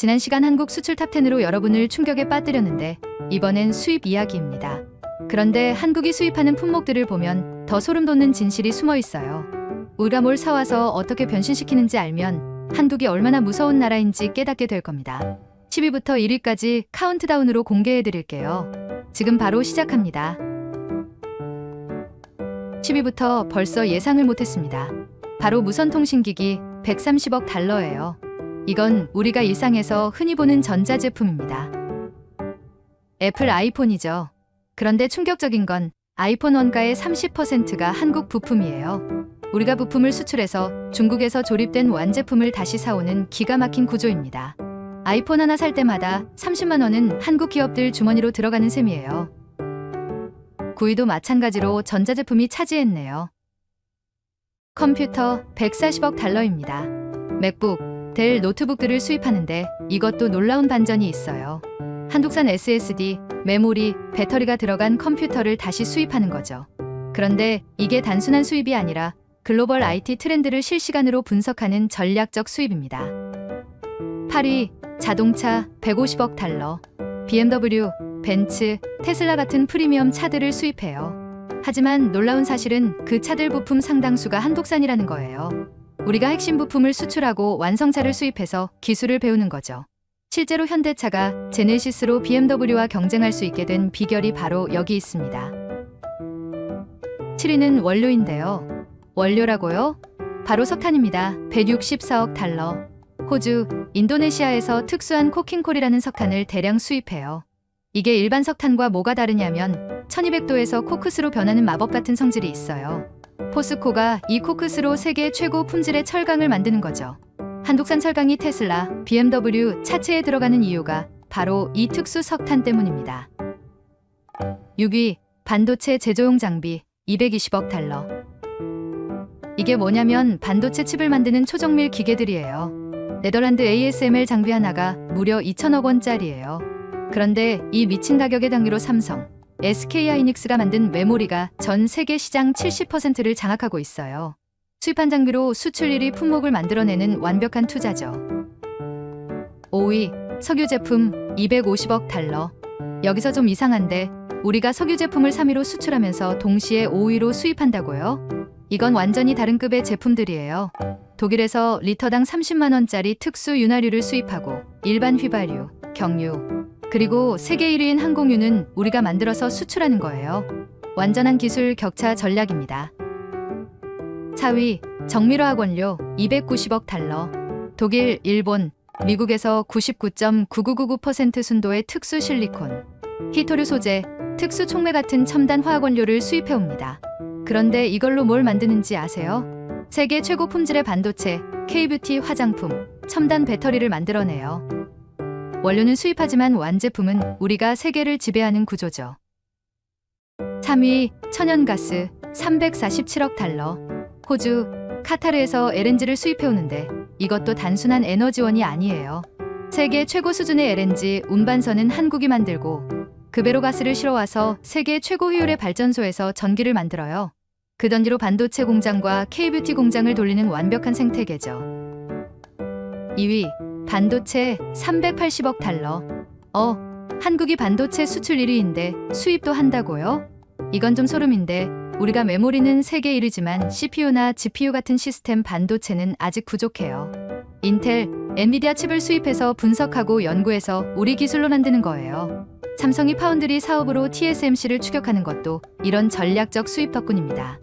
지난 시간 한국 수출 탑10으로 여러분을 충격에 빠뜨렸는데 이번엔 수입 이야기입니다. 그런데 한국이 수입하는 품목들을 보면 더 소름 돋는 진실이 숨어 있어요. 우리가 뭘 사와서 어떻게 변신시키는지 알면 한국이 얼마나 무서운 나라인지 깨닫게 될 겁니다. 10위부터 1위까지 카운트다운으로 공개해드릴게요. 지금 바로 시작합니다. 10위부터 벌써 예상을 못했습니다. 바로 무선통신기기 130억 달러예요. 이건 우리가 일상에서 흔히 보는 전자제품입니다. 애플 아이폰이죠. 그런데 충격적인 건 아이폰 원가의 30%가 한국 부품이에요. 우리가 부품을 수출해서 중국에서 조립된 완제품을 다시 사오는 기가 막힌 구조입니다. 아이폰 하나 살 때마다 30만 원은 한국 기업들 주머니로 들어가는 셈이에요. 9위도 마찬가지로 전자제품이 차지했네요. 컴퓨터 140억 달러입니다. 맥북, 델 노트북들을 수입하는데 이것도 놀라운 반전이 있어요. 한국산 SSD, 메모리, 배터리가 들어간 컴퓨터를 다시 수입하는 거죠. 그런데 이게 단순한 수입이 아니라 글로벌 IT 트렌드를 실시간으로 분석하는 전략적 수입입니다. 8위, 자동차 150억 달러. BMW, 벤츠, 테슬라 같은 프리미엄 차들을 수입해요. 하지만 놀라운 사실은 그 차들 부품 상당수가 한국산이라는 거예요. 우리가 핵심 부품을 수출하고 완성차를 수입해서 기술을 배우는 거죠. 실제로 현대차가 제네시스로 BMW와 경쟁할 수 있게 된 비결이 바로 여기 있습니다. 7위는 원료인데요. 원료라고요? 바로 석탄입니다. 164억 달러. 호주, 인도네시아에서 특수한 코킹콜이라는 석탄을 대량 수입해요. 이게 일반 석탄과 뭐가 다르냐면 1200도에서 코크스로 변하는 마법 같은 성질이 있어요. 포스코가 이 코크스로 세계 최고 품질의 철강을 만드는 거죠. 한국산 철강이 테슬라, BMW 차체에 들어가는 이유가 바로 이 특수 석탄 때문입니다. 6위, 반도체 제조용 장비 220억 달러. 이게 뭐냐면 반도체 칩을 만드는 초정밀 기계들이에요. 네덜란드 ASML 장비 하나가 무려 2천억 원짜리예요. 그런데 이 미친 가격의 당위로 삼성, SK하이닉스가 만든 메모리가 전 세계 시장 70%를 장악하고 있어요. 수입한 장비로 수출 1위 품목을 만들어내는 완벽한 투자죠. 5위, 석유 제품 250억 달러. 여기서 좀 이상한데 우리가 석유 제품을 3위로 수출하면서 동시에 5위로 수입한다고요? 이건 완전히 다른 급의 제품들이에요. 독일에서 리터당 30만 원짜리 특수 윤활유를 수입하고 일반 휘발유, 경유, 그리고 세계 1위인 항공유는 우리가 만들어서 수출하는 거예요. 완전한 기술 격차 전략입니다. 4위, 정밀화학 원료 290억 달러. 독일, 일본, 미국에서 99.9999% 순도의 특수 실리콘, 히토류 소재, 특수 촉매 같은 첨단 화학 원료를 수입해옵니다. 그런데 이걸로 뭘 만드는지 아세요? 세계 최고 품질의 반도체, K뷰티 화장품, 첨단 배터리를 만들어내요. 원료는 수입하지만 완제품은 우리가 세계를 지배하는 구조죠. 3위, 천연가스 347억 달러. 호주, 카타르에서 LNG를 수입해오는데 이것도 단순한 에너지원이 아니에요. 세계 최고 수준의 LNG 운반선은 한국이 만들고 그 배로 가스를 실어와서 세계 최고 효율의 발전소에서 전기를 만들어요. 그 전기로 반도체 공장과 K뷰티 공장을 돌리는 완벽한 생태계죠. 2위, 반도체 380억 달러. 한국이 반도체 수출 1위인데 수입도 한다고요? 이건 좀 소름인데 우리가 메모리는 세계 1위지만 CPU나 GPU 같은 시스템 반도체는 아직 부족해요. 인텔, 엔비디아 칩을 수입해서 분석하고 연구해서 우리 기술로 만드는 거예요. 삼성이 파운드리 사업으로 TSMC를 추격하는 것도 이런 전략적 수입 덕분입니다.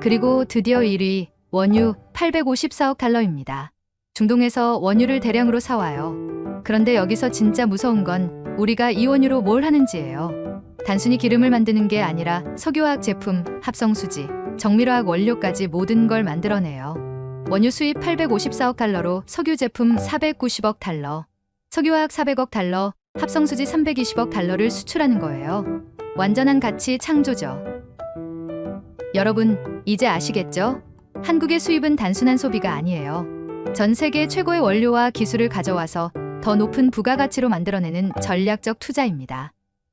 그리고 드디어 1위, 원유 854억 달러입니다. 중동에서 원유를 대량으로 사와요. 그런데 여기서 진짜 무서운 건 우리가 이 원유로 뭘 하는지예요. 단순히 기름을 만드는 게 아니라 석유화학 제품, 합성수지, 정밀화학 원료까지 모든 걸 만들어내요. 원유 수입 854억 달러로 석유 제품 490억 달러, 석유화학 400억 달러, 합성수지 320억 달러를 수출하는 거예요. 완전한 가치 창조죠. 여러분, 이제 아시겠죠? 한국의 수입은 단순한 소비가 아니에요. 전 세계 최고의 원료와 기술을 가져와서 더 높은 부가가치로 만들어내는 전략적 투자입니다.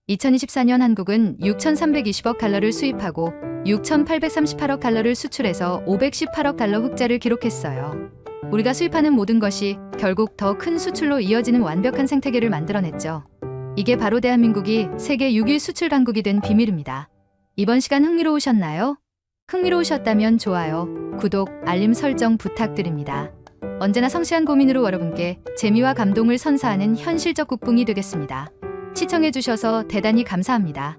2024년 한국은 6,320억 달러를 수입하고 6,838억 달러를 수출해서 518억 달러 흑자를 기록했어요. 우리가 수입하는 모든 것이 결국 더 큰 수출로 이어지는 완벽한 생태계를 만들어냈죠. 이게 바로 대한민국이 세계 6위 수출 강국이 된 비밀입니다. 이번 시간 흥미로우셨나요? 흥미로우셨다면 좋아요, 구독, 알림 설정 부탁드립니다. 언제나 성실한 고민으로 여러분께 재미와 감동을 선사하는 현실적 국붕이 되겠습니다. 시청해주셔서 대단히 감사합니다.